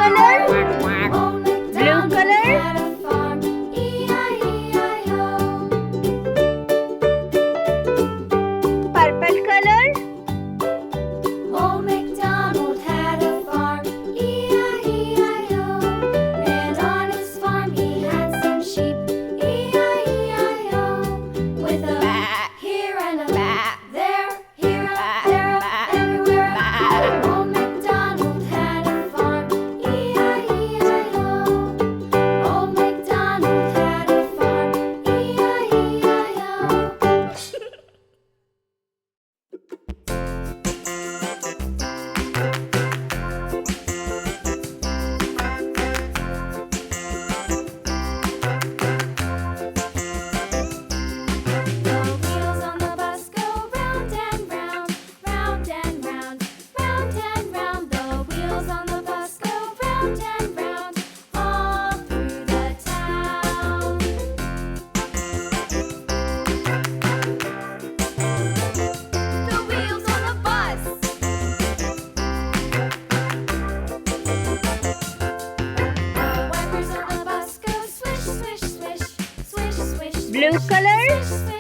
color? Old Blue MacDonald color? had a farm, E-I-E-I-O. Purple color? Old MacDonald had a farm, E-I-E-I-O. And on his farm he had some sheep, E-I-E-I-O. With a here and a there, here a, there a, everywhere a. Old MacDonald had a farm, E-I-E-I-O. Old MacDonald had a farm, The wheels on the bus go round and round, round and round, round and round. The wheels on the bus go round and round, all through the town. The wheels on the bus. The wipers on the bus go swish, swish, swish, swish, swish. Blue color? Swish,